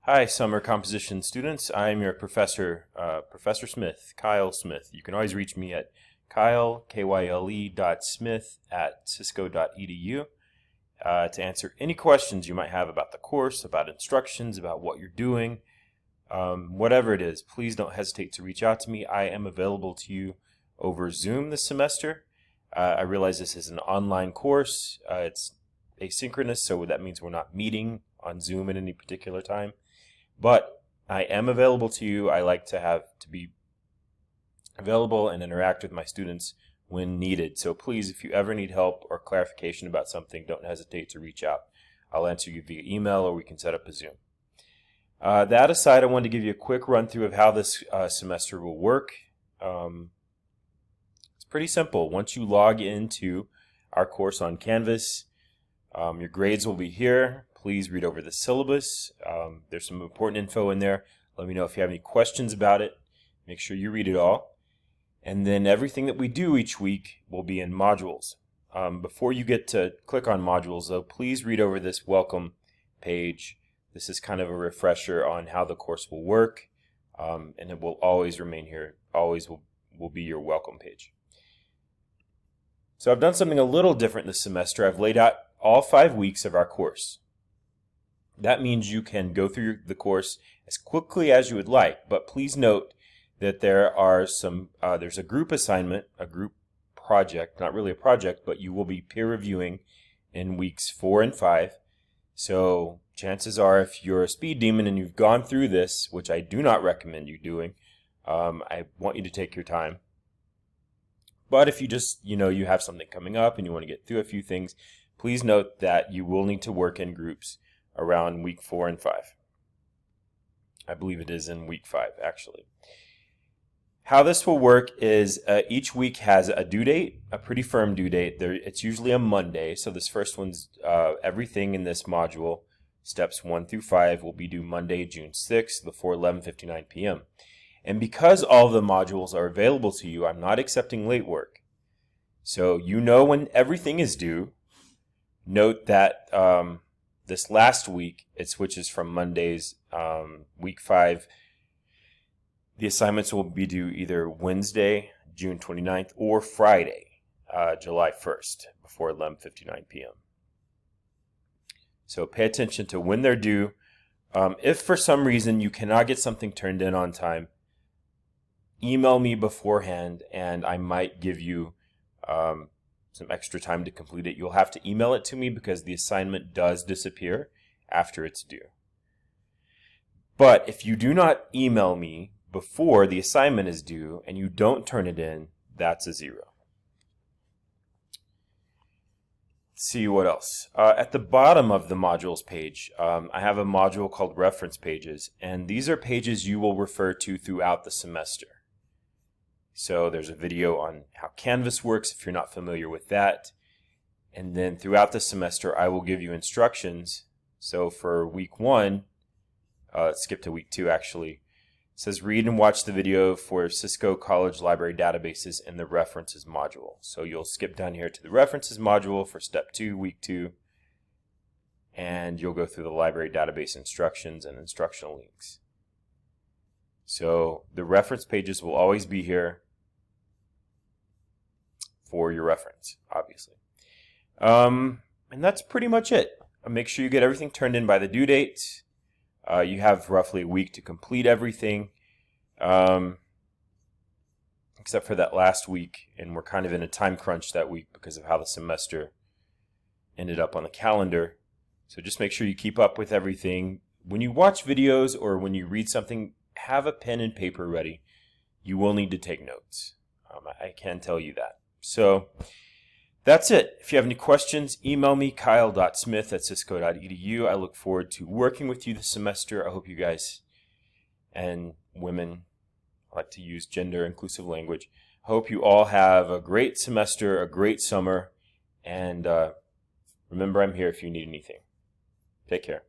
Hi, summer composition students. I'm your professor, Professor Smith, Kyle Smith. You can always reach me at Kyle, K-Y-L-E .Smith at cisco.edu to answer any questions you might have about the course, about instructions, about what you're doing, whatever it is. Please don't hesitate to reach out to me. I am available to you over Zoom this semester. I realize this is an online course. It's asynchronous, so that means we're not meeting on Zoom at any particular time. But I am available to you. I like to be available and interact with my students when needed. So please, if you ever need help or clarification about something, don't hesitate to reach out. I'll answer you via email or we can set up a Zoom. That aside, I wanted to give you a quick run through of how this semester will work. It's pretty simple. Once you log into our course on Canvas, your grades will be here. Please read over the syllabus. There's some important info in there. Let me know if you have any questions about it. Make sure you read it all. And then everything that we do each week will be in modules. Before you get to click on modules, though, please read over this welcome page. This is kind of a refresher on how the course will work, and it will always remain here. Always will be your welcome page. So I've done something a little different this semester. I've laid out all 5 weeks of our course. That means you can go through the course as quickly as you would like, but please note that there's a group assignment, a group project, not really a project, but you will be peer reviewing in weeks 4 and 5. So chances are, if you're a speed demon and you've gone through this, which I do not recommend you doing, I want you to take your time. But if you just, you have something coming up and you want to get through a few things, please note that you will need to work in groups around week 4 and 5. I believe it is in week 5, actually. How this will work is each week has a due date, a pretty firm due date. It's usually a Monday, so this first one's everything in this module, steps 1 through 5, will be due Monday, June 6th before 11:59 p.m. And because all the modules are available to you, I'm not accepting late work. So when everything is due. Note that this last week, it switches from Mondays, week 5. The assignments will be due either Wednesday, June 29th, or Friday, July 1st, before 11:59 p.m. So pay attention to when they're due. If for some reason you cannot get something turned in on time, email me beforehand, and I might give you some extra time to complete it. You'll have to email it to me because the assignment does disappear after it's due. But if you do not email me before the assignment is due and you don't turn it in, that's a 0. Let's see what else. At the bottom of the modules page, I have a module called reference pages, and these are pages you will refer to throughout the semester. So there's a video on how Canvas works if you're not familiar with that. And then throughout the semester, I will give you instructions. So for week 1, let's skip to week 2 actually. It says read and watch the video for Cisco College Library Databases in the References module. So you'll skip down here to the References module for step 2, week 2. And you'll go through the library database instructions and instructional links. So the reference pages will always be here for your reference, obviously. And that's pretty much it. Make sure you get everything turned in by the due date. You have roughly a week to complete everything, except for that last week, and we're kind of in a time crunch that week because of how the semester ended up on the calendar. So just make sure you keep up with everything. When you watch videos or when you read something, have a pen and paper ready. You will need to take notes. I can tell you that. So that's it. If you have any questions, email me, kyle.smith@cisco.edu. I look forward to working with you this semester. I hope you guys and women, I like to use gender inclusive language. I hope you all have a great semester, a great summer, and remember, I'm here if you need anything. Take care.